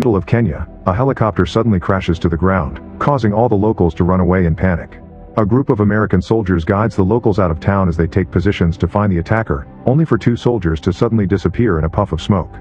middle of Kenya, a helicopter suddenly crashes to the ground, causing all the locals to run away in panic. A group of American soldiers guides the locals out of town as they take positions to find the attacker, only for two soldiers to suddenly disappear in a puff of smoke.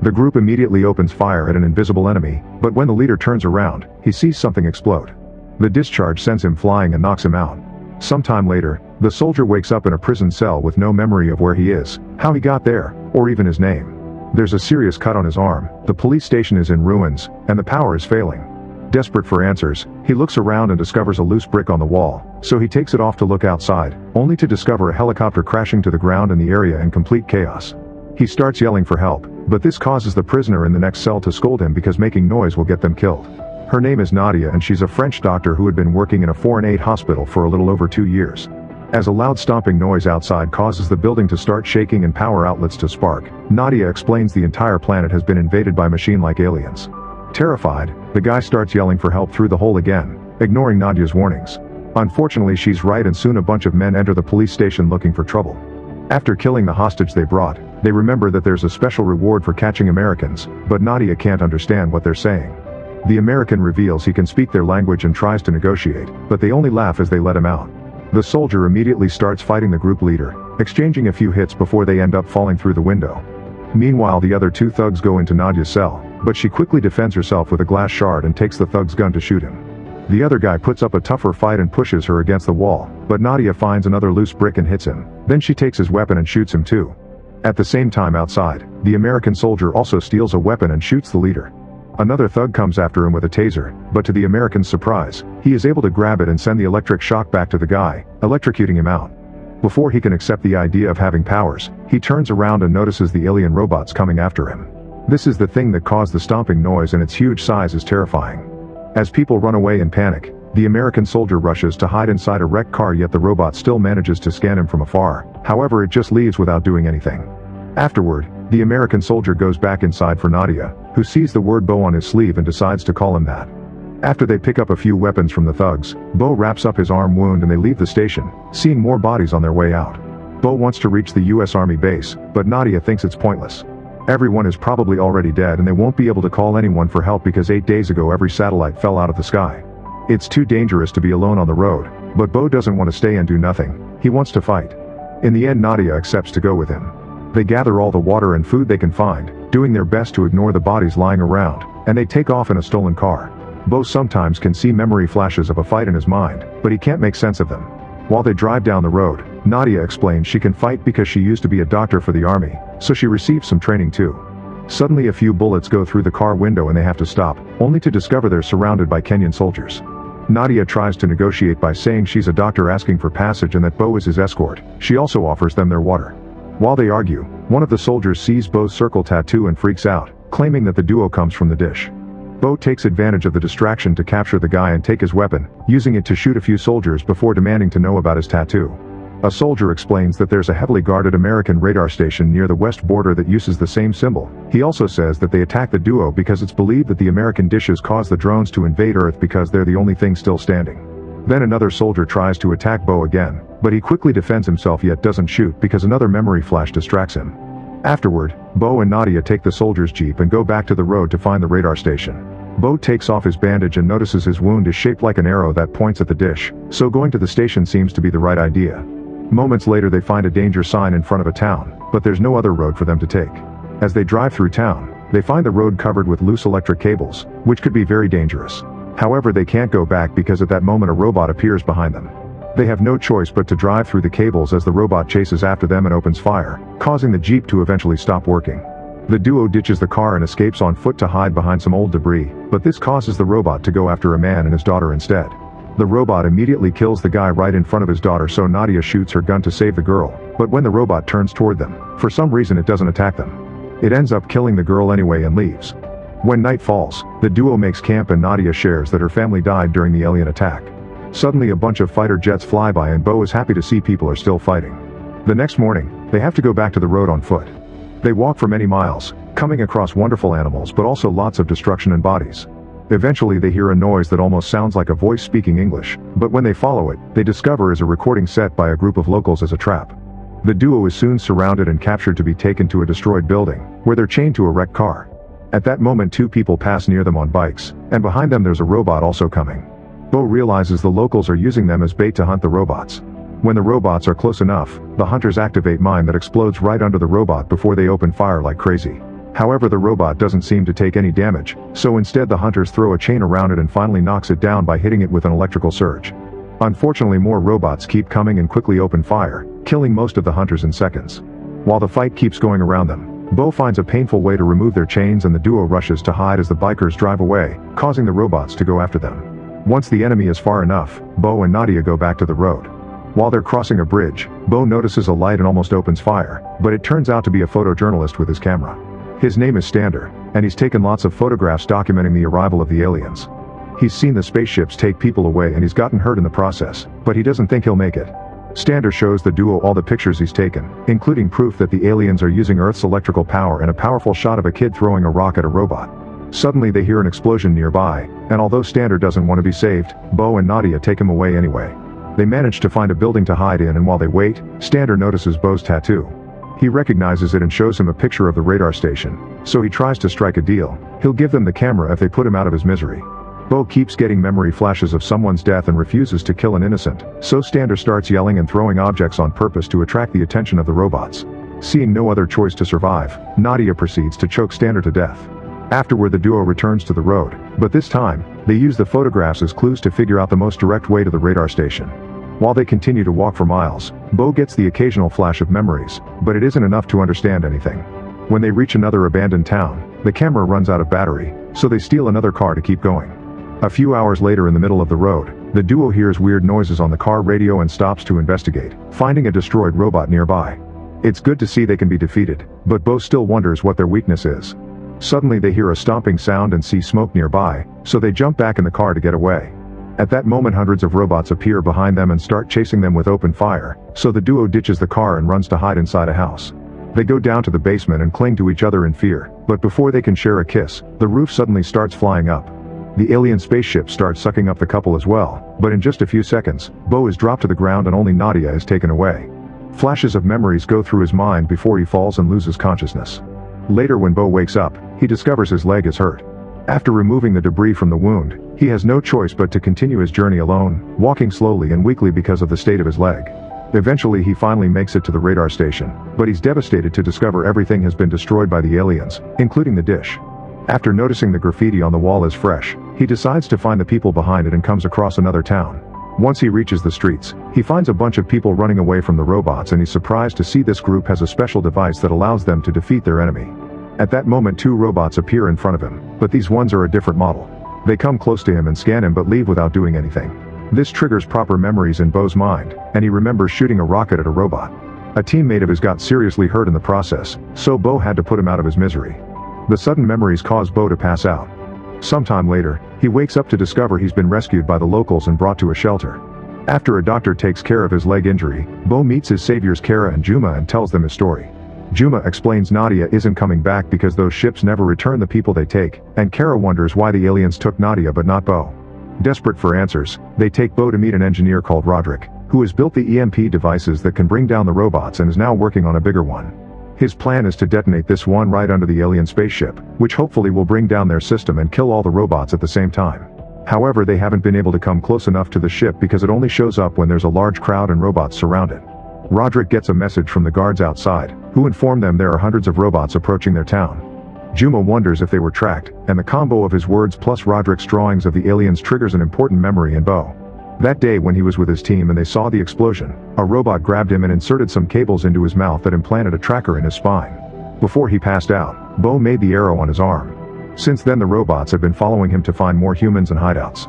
The group immediately opens fire at an invisible enemy, but when the leader turns around, he sees something explode. The discharge sends him flying and knocks him out. Sometime later, the soldier wakes up in a prison cell with no memory of where he is, how he got there, or even his name. There's a serious cut on his arm, the police station is in ruins, and the power is failing. Desperate for answers, he looks around and discovers a loose brick on the wall, so he takes it off to look outside, only to discover a helicopter crashing to the ground in the area in complete chaos. He starts yelling for help, but this causes the prisoner in the next cell to scold him because making noise will get them killed. Her name is Nadia and she's a French doctor who had been working in a foreign aid hospital for a little over 2 years. As a loud stomping noise outside causes the building to start shaking and power outlets to spark, Nadia explains the entire planet has been invaded by machine-like aliens. Terrified, the guy starts yelling for help through the hole again, ignoring Nadia's warnings. Unfortunately, she's right and soon a bunch of men enter the police station looking for trouble. After killing the hostage they brought, they remember that there's a special reward for catching Americans, but Nadia can't understand what they're saying. The American reveals he can speak their language and tries to negotiate, but they only laugh as they let him out. The soldier immediately starts fighting the group leader, exchanging a few hits before they end up falling through the window. Meanwhile, the other two thugs go into Nadia's cell, but she quickly defends herself with a glass shard and takes the thug's gun to shoot him. The other guy puts up a tougher fight and pushes her against the wall, but Nadia finds another loose brick and hits him. Then she takes his weapon and shoots him too. At the same time outside, the American soldier also steals a weapon and shoots the leader. Another thug comes after him with a taser, but to the American's surprise, he is able to grab it and send the electric shock back to the guy, electrocuting him out. Before he can accept the idea of having powers, he turns around and notices the alien robots coming after him. This is the thing that caused the stomping noise and its huge size is terrifying. As people run away in panic, the American soldier rushes to hide inside a wrecked car, yet the robot still manages to scan him from afar, however it just leaves without doing anything. Afterward, the American soldier goes back inside for Nadia, who sees the word Bo on his sleeve and decides to call him that. After they pick up a few weapons from the thugs, Bo wraps up his arm wound and they leave the station, seeing more bodies on their way out. Bo wants to reach the US Army base, but Nadia thinks it's pointless. Everyone is probably already dead and they won't be able to call anyone for help because 8 days ago every satellite fell out of the sky. It's too dangerous to be alone on the road, but Bo doesn't want to stay and do nothing, he wants to fight. In the end, Nadia accepts to go with him. They gather all the water and food they can find, doing their best to ignore the bodies lying around, and they take off in a stolen car. Bo sometimes can see memory flashes of a fight in his mind, but he can't make sense of them. While they drive down the road, Nadia explains she can fight because she used to be a doctor for the army, so she received some training too. Suddenly a few bullets go through the car window and they have to stop, only to discover they're surrounded by Kenyan soldiers. Nadia tries to negotiate by saying she's a doctor asking for passage and that Bo is his escort. She also offers them their water. While they argue, one of the soldiers sees Bo's circle tattoo and freaks out, claiming that the duo comes from the dish. Bo takes advantage of the distraction to capture the guy and take his weapon, using it to shoot a few soldiers before demanding to know about his tattoo. A soldier explains that there's a heavily guarded American radar station near the west border that uses the same symbol. He also says that they attack the duo because it's believed that the American dishes cause the drones to invade Earth because they're the only thing still standing. Then another soldier tries to attack Bo again, but he quickly defends himself yet doesn't shoot because another memory flash distracts him. Afterward, Bo and Nadia take the soldier's jeep and go back to the road to find the radar station. Bo takes off his bandage and notices his wound is shaped like an arrow that points at the dish, so going to the station seems to be the right idea. Moments later they find a danger sign in front of a town, but there's no other road for them to take. As they drive through town, they find the road covered with loose electric cables, which could be very dangerous. However, they can't go back because at that moment a robot appears behind them. They have no choice but to drive through the cables as the robot chases after them and opens fire, causing the jeep to eventually stop working. The duo ditches the car and escapes on foot to hide behind some old debris, but this causes the robot to go after a man and his daughter instead. The robot immediately kills the guy right in front of his daughter, so Nadia shoots her gun to save the girl, but when the robot turns toward them, for some reason it doesn't attack them. It ends up killing the girl anyway and leaves. When night falls, the duo makes camp and Nadia shares that her family died during the alien attack. Suddenly a bunch of fighter jets fly by and Bo is happy to see people are still fighting. The next morning, they have to go back to the road on foot. They walk for many miles, coming across wonderful animals but also lots of destruction and bodies. Eventually they hear a noise that almost sounds like a voice speaking English, but when they follow it, they discover is a recording set by a group of locals as a trap. The duo is soon surrounded and captured to be taken to a destroyed building, where they're chained to a wrecked car. At that moment two people pass near them on bikes, and behind them there's a robot also coming. Bo realizes the locals are using them as bait to hunt the robots. When the robots are close enough, the hunters activate mine that explodes right under the robot before they open fire like crazy. However, the robot doesn't seem to take any damage, so instead the hunters throw a chain around it and finally knocks it down by hitting it with an electrical surge. Unfortunately, more robots keep coming and quickly open fire, killing most of the hunters in seconds. While the fight keeps going around them, Bo finds a painful way to remove their chains and the duo rushes to hide as the bikers drive away, causing the robots to go after them. Once the enemy is far enough, Bo and Nadia go back to the road. While they're crossing a bridge, Bo notices a light and almost opens fire, but it turns out to be a photojournalist with his camera. His name is Stander, and he's taken lots of photographs documenting the arrival of the aliens. He's seen the spaceships take people away and he's gotten hurt in the process, but he doesn't think he'll make it. Stander shows the duo all the pictures he's taken, including proof that the aliens are using Earth's electrical power and a powerful shot of a kid throwing a rock at a robot. Suddenly they hear an explosion nearby, and although Stander doesn't want to be saved, Bo and Nadia take him away anyway. They manage to find a building to hide in, and while they wait, Stander notices Bo's tattoo. He recognizes it and shows him a picture of the radar station, so he tries to strike a deal. He'll give them the camera if they put him out of his misery. Bo keeps getting memory flashes of someone's death and refuses to kill an innocent, so Stander starts yelling and throwing objects on purpose to attract the attention of the robots. Seeing no other choice to survive, Nadia proceeds to choke Stander to death. Afterward the duo returns to the road, but this time, they use the photographs as clues to figure out the most direct way to the radar station. While they continue to walk for miles, Bo gets the occasional flash of memories, but it isn't enough to understand anything. When they reach another abandoned town, the camera runs out of battery, so they steal another car to keep going. A few hours later in the middle of the road, the duo hears weird noises on the car radio and stops to investigate, finding a destroyed robot nearby. It's good to see they can be defeated, but Bo still wonders what their weakness is. Suddenly they hear a stomping sound and see smoke nearby, so they jump back in the car to get away. At that moment hundreds of robots appear behind them and start chasing them with open fire, so the duo ditches the car and runs to hide inside a house. They go down to the basement and cling to each other in fear, but before they can share a kiss, the roof suddenly starts flying up. The alien spaceship starts sucking up the couple as well, but in just a few seconds, Bo is dropped to the ground and only Nadia is taken away. Flashes of memories go through his mind before he falls and loses consciousness. Later when Bo wakes up, he discovers his leg is hurt. After removing the debris from the wound, he has no choice but to continue his journey alone, walking slowly and weakly because of the state of his leg. Eventually he finally makes it to the radar station, but he's devastated to discover everything has been destroyed by the aliens, including the dish. After noticing the graffiti on the wall is fresh, he decides to find the people behind it and comes across another town. Once he reaches the streets, he finds a bunch of people running away from the robots and he's surprised to see this group has a special device that allows them to defeat their enemy. At that moment two robots appear in front of him, but these ones are a different model. They come close to him and scan him but leave without doing anything. This triggers proper memories in Bo's mind, and he remembers shooting a rocket at a robot. A teammate of his got seriously hurt in the process, so Bo had to put him out of his misery. The sudden memories cause Bo to pass out. Sometime later, he wakes up to discover he's been rescued by the locals and brought to a shelter. After a doctor takes care of his leg injury, Bo meets his saviors Kara and Juma and tells them his story. Juma explains Nadia isn't coming back because those ships never return the people they take, and Kara wonders why the aliens took Nadia but not Bo. Desperate for answers, they take Bo to meet an engineer called Roderick, who has built the EMP devices that can bring down the robots and is now working on a bigger one. His plan is to detonate this one right under the alien spaceship, which hopefully will bring down their system and kill all the robots at the same time. However, they haven't been able to come close enough to the ship because it only shows up when there's a large crowd and robots surround it. Roderick gets a message from the guards outside, who inform them there are hundreds of robots approaching their town. Juma wonders if they were tracked, and the combo of his words plus Roderick's drawings of the aliens triggers an important memory in Bo. That day when he was with his team and they saw the explosion, a robot grabbed him and inserted some cables into his mouth that implanted a tracker in his spine. Before he passed out, Bo made the arrow on his arm. Since then the robots have been following him to find more humans and hideouts.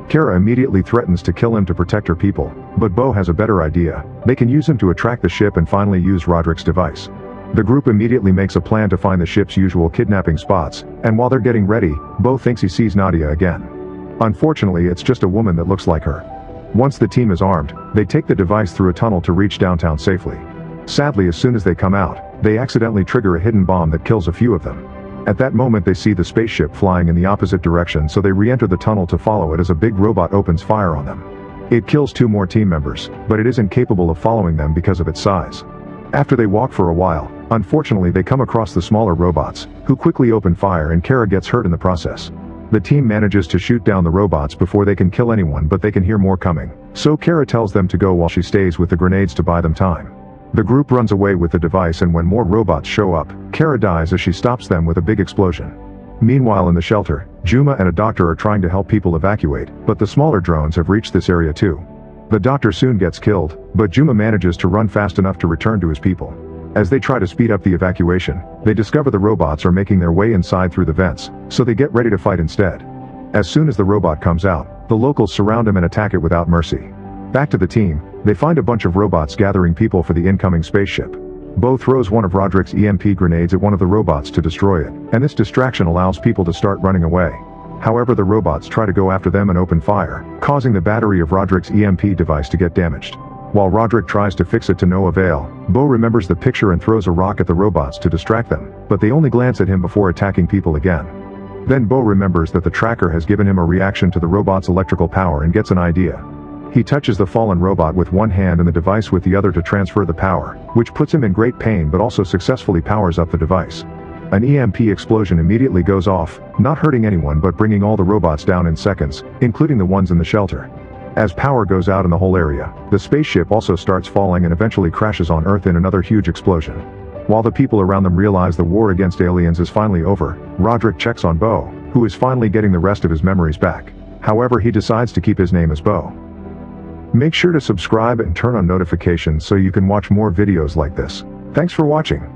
Kara immediately threatens to kill him to protect her people, but Bo has a better idea. They can use him to attract the ship and finally use Roderick's device. The group immediately makes a plan to find the ship's usual kidnapping spots, and while they're getting ready, Bo thinks he sees Nadia again. Unfortunately, it's just a woman that looks like her. Once the team is armed, they take the device through a tunnel to reach downtown safely. Sadly, as soon as they come out, they accidentally trigger a hidden bomb that kills a few of them. At that moment they see the spaceship flying in the opposite direction, so they re-enter the tunnel to follow it as a big robot opens fire on them. It kills 2 more team members, but it isn't capable of following them because of its size. After they walk for a while, Unfortunately, they come across the smaller robots, who quickly open fire and Kara gets hurt in the process. The team manages to shoot down the robots before they can kill anyone, but they can hear more coming. So Kara tells them to go while she stays with the grenades to buy them time. The group runs away with the device, and when more robots show up, Kara dies as she stops them with a big explosion. Meanwhile, in the shelter, Juma and a doctor are trying to help people evacuate, but the smaller drones have reached this area too. The doctor soon gets killed, but Juma manages to run fast enough to return to his people. As they try to speed up the evacuation, they discover the robots are making their way inside through the vents, so they get ready to fight instead. As soon as the robot comes out, the locals surround him and attack it without mercy. Back to the team, they find a bunch of robots gathering people for the incoming spaceship. Bo throws one of Roderick's EMP grenades at one of the robots to destroy it, and this distraction allows people to start running away. However, the robots try to go after them and open fire, causing the battery of Roderick's EMP device to get damaged. While Roderick tries to fix it to no avail, Bo remembers the picture and throws a rock at the robots to distract them, but they only glance at him before attacking people again. Then Bo remembers that the tracker has given him a reaction to the robot's electrical power and gets an idea. He touches the fallen robot with one hand and the device with the other to transfer the power, which puts him in great pain but also successfully powers up the device. An EMP explosion immediately goes off, not hurting anyone but bringing all the robots down in seconds, including the ones in the shelter. As power goes out in the whole area, the spaceship also starts falling and eventually crashes on Earth in another huge explosion. While the people around them realize the war against aliens is finally over, Roderick checks on Bo, who is finally getting the rest of his memories back. However, he decides to keep his name as Bo. Make sure to subscribe and turn on notifications so you can watch more videos like this. Thanks for watching.